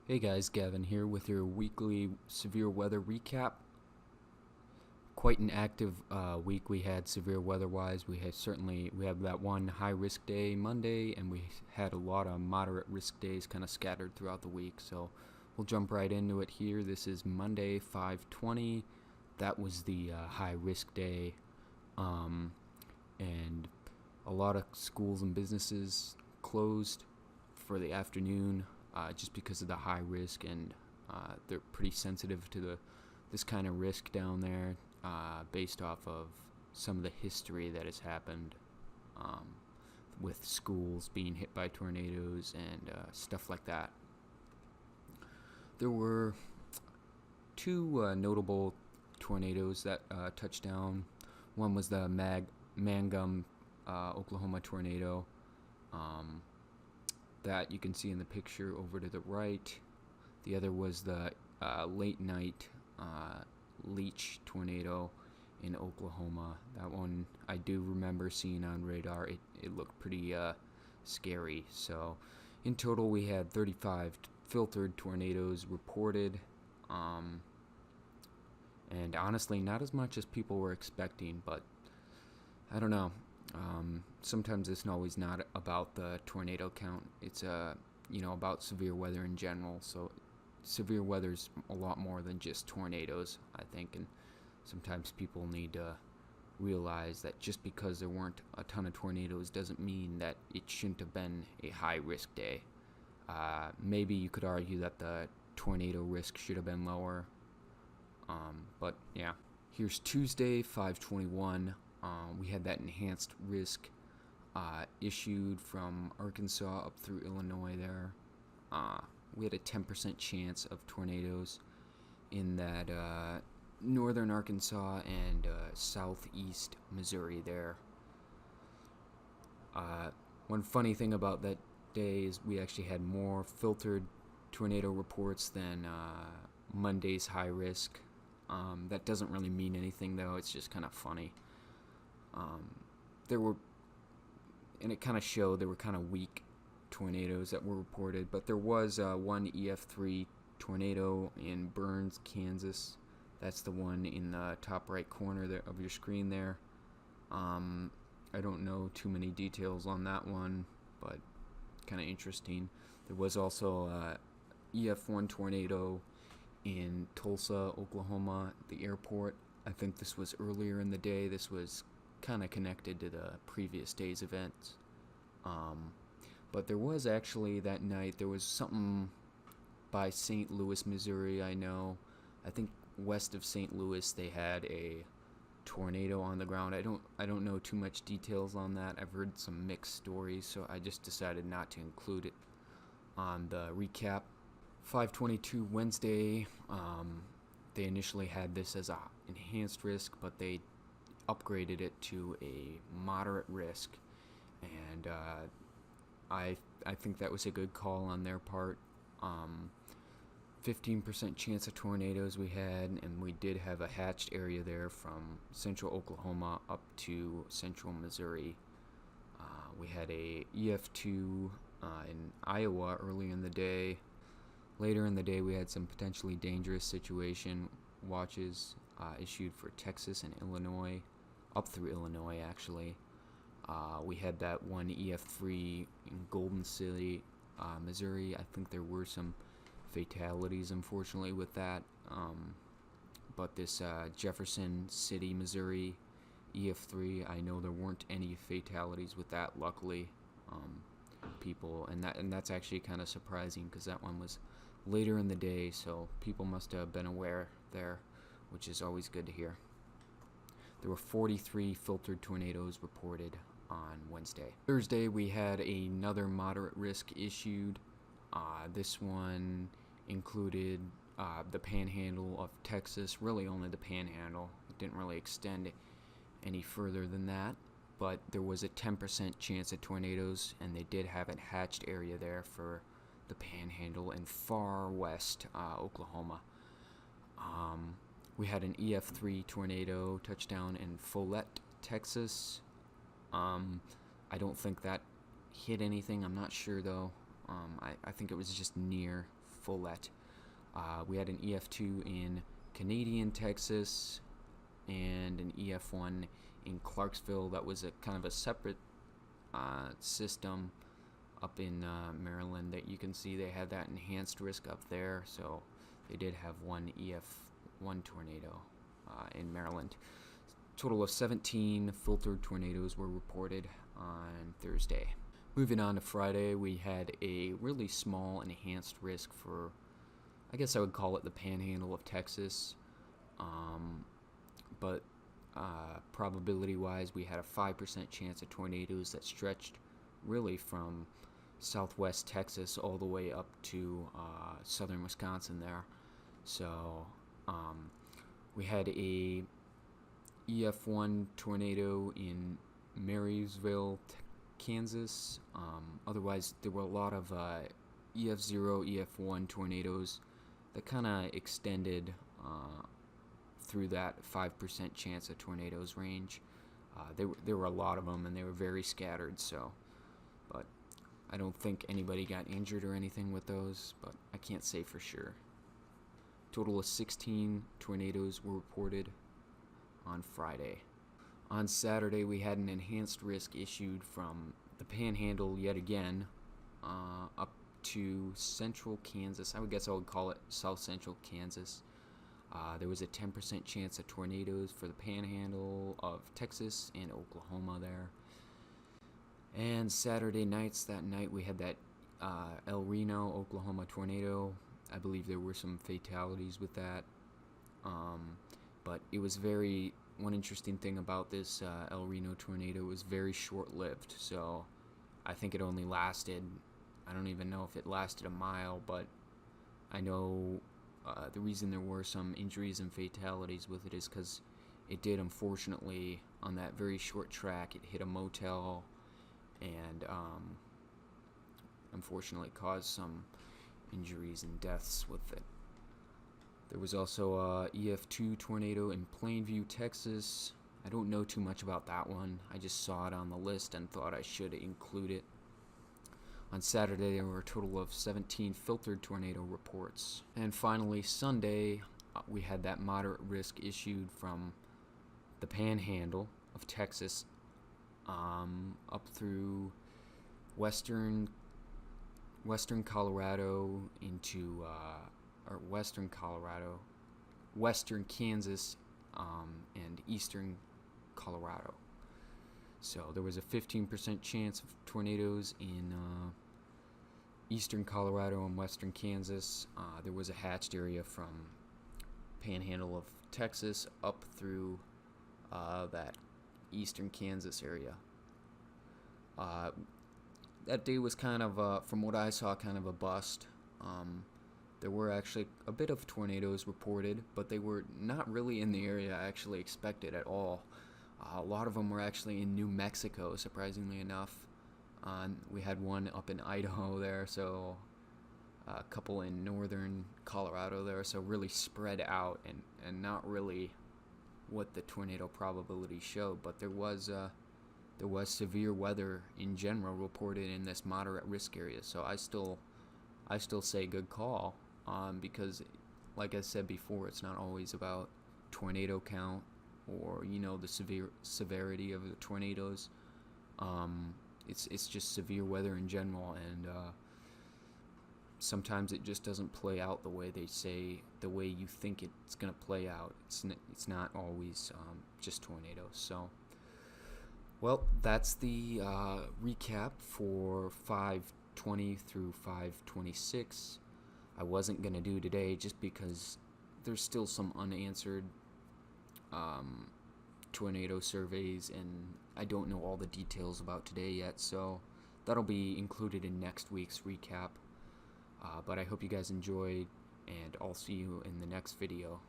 Hey guys, Gavin here with your weekly severe weather recap. Quite an active week we had severe weather-wise. We had that one high-risk day Monday, and we had a lot of moderate risk days kind of scattered throughout the week. So we'll jump right into it here. This is Monday, 5/20. That was the high-risk day, um, and a lot of schools and businesses closed for the afternoon just because of the high risk, and they're pretty sensitive to this kind of risk down there based off of some of the history that has happened um, with schools being hit by tornadoes and stuff like that. There were two notable tornadoes that touched down. One was the Mangum, Oklahoma tornado. Um, that you can see in the picture over to the right. The other was the late night Leech tornado in Oklahoma. That one I do remember seeing on radar. It looked pretty scary. So in total, we had 35 filtered tornadoes reported. Um, and honestly, not as much as people were expecting, but I don't know. Sometimes it's always not about the tornado count. It's about severe weather in general. So severe weather's a lot more than just tornadoes, I think, and sometimes people need to realize that just because there weren't a ton of tornadoes doesn't mean that it shouldn't have been a high risk day. Maybe you could argue that the tornado risk should have been lower. But yeah, here's Tuesday, 5/21. We had that enhanced risk issued from Arkansas up through Illinois there. We had a 10% chance of tornadoes in that northern Arkansas and southeast Missouri there. One funny thing about that day is we actually had more filtered tornado reports than Monday's high risk. That doesn't really mean anything, though. It's just kind of funny. There were, and it kind of showed there were kind of weak tornadoes that were reported, but there was one EF3 tornado in Burns, Kansas. That's the one in the top right corner there of your screen there. I don't know too many details on that one, but kind of interesting. There was also a EF1 tornado in Tulsa, Oklahoma, at the airport. I think this was earlier in the day. This was kind of connected to the previous day's events. But there was actually that night, there was something by St. Louis, Missouri, I know. I think west of St. Louis they had a tornado on the ground. I don't know too much details on that. I've heard some mixed stories, so I just decided not to include it on the recap. 5/22 Wednesday, they initially had this as a enhanced risk, but they upgraded it to a moderate risk, and I think that was a good call on their part. 15% chance of tornadoes we had, and we did have a hatched area there from central Oklahoma up to central Missouri. We had a EF2 in Iowa early in the day. Later in the day, we had some potentially dangerous situation watches issued for Texas and Illinois, up through Illinois actually. We had that one EF3 in Golden City, Missouri. I think there were some fatalities, unfortunately, with that. But this Jefferson City, Missouri EF3, I know there weren't any fatalities with that, luckily. People, and that's actually kind of surprising because that one was later in the day, so people must have been aware there, which is always good to hear. There were 43 filtered tornadoes reported on Wednesday. Thursday, we had another moderate risk issued. This one included the panhandle of Texas, really only the panhandle. It didn't really extend any further than that, but there was a 10% chance of tornadoes, and they did have a hatched area there for the panhandle in far west Oklahoma. We had an EF3 tornado touchdown in Follett, Texas. I don't think that hit anything. I'm not sure, though. I think it was just near Follett. We had an EF2 in Canadian Texas and an EF1 in Clarksville. That was a kind of a separate system up in Maryland. That you can see they had that enhanced risk up there, so they did have one EF1 tornado in Maryland. Total of 17 filtered tornadoes were reported on Thursday. Moving on to Friday, we had a really small enhanced risk for, I guess I would call it the panhandle of Texas, but probability-wise, we had a 5% chance of tornadoes that stretched really from southwest Texas all the way up to southern Wisconsin there. So we had a EF1 tornado in Marysville, Kansas. Otherwise, there were a lot of EF0, EF1 tornadoes that kind of extended through that 5% chance of tornadoes range. There were a lot of them, and they were very scattered. But I don't think anybody got injured or anything with those, but I can't say for sure. Total of 16 tornadoes were reported on Friday. On Saturday, we had an enhanced risk issued from the Panhandle yet again up to central Kansas. I would guess I would call it south central Kansas. There was a 10% chance of tornadoes for the Panhandle of Texas and Oklahoma there. And Saturday nights, that night we had that El Reno, Oklahoma tornado. I believe there were some fatalities with that. But it was one interesting thing about this El Reno tornado was very short-lived. So I think it only lasted, I don't even know if it lasted a mile, but I know the reason there were some injuries and fatalities with it is because it did, unfortunately, on that very short track, it hit a motel and unfortunately caused some injuries and deaths with it. There was also a EF2 tornado in Plainview, Texas. I don't know too much about that one. I just saw it on the list and thought I should include it. On Saturday, there were a total of 17 filtered tornado reports. And finally, Sunday, we had that moderate risk issued from the Panhandle of Texas up through western Colorado into western Colorado, western Kansas, and eastern Colorado. So there was a 15% chance of tornadoes in eastern Colorado and western Kansas. There was a hatched area from Panhandle of Texas up through that eastern Kansas area. That day was kind of, from what I saw, kind of a bust. There were actually a bit of tornadoes reported, but they were not really in the area I actually expected at all. A lot of them were actually in New Mexico, surprisingly enough. We had one up in Idaho there, so a couple in northern Colorado there, so really spread out and not really what the tornado probability showed, but there was severe weather in general reported in this moderate risk area, so I still say good call, because like I said before, it's not always about tornado count or the severity of the tornadoes. It's just severe weather in general, and sometimes it just doesn't play out the way they say, the way you think it's going to play out. It's not always just tornadoes. So, well, that's the recap for 5/20 through 5/26. I wasn't going to do today just because there's still some unanswered tornado surveys, and I don't know all the details about today yet, so that'll be included in next week's recap. But I hope you guys enjoyed, and I'll see you in the next video.